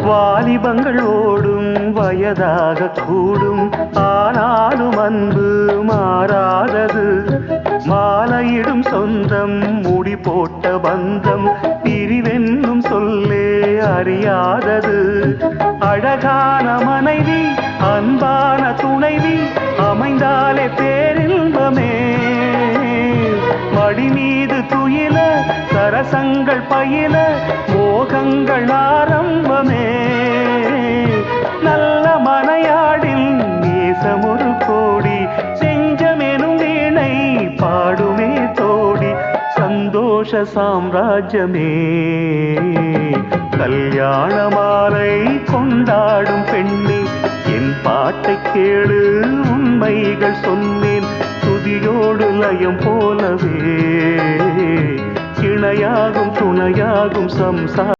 வாலிபங்கள் ஓடும் வயதாக கூடும், ஆனாலும் அன்பு மாறாதது. மாலையிடும் சொந்தம் முடி போட்ட பந்தம், பிரிவென்னும் சொல்லே அறியாதது. அழகான மனைவி அன்பான துணைவி அமைந்தாலே பேரின்பமே. மடி மீது துயில சரசங்கள் பயில மோகங்கள் ஆரம்பமே. நல்ல மனையாடில் நேசமொரு கோடி, செஞ்சமெனும் வீணை பாடுமே தோடி. சந்தோஷ சாம்ராஜ்யமே கல்யாண மாலை கொண்டாடும் பெண்ணே, என் பாட்டை கேளு உண்மைகள் சொன்னேன். துதியோடு லயம் போலவே இணையாகும் துணையாகும் சம்சார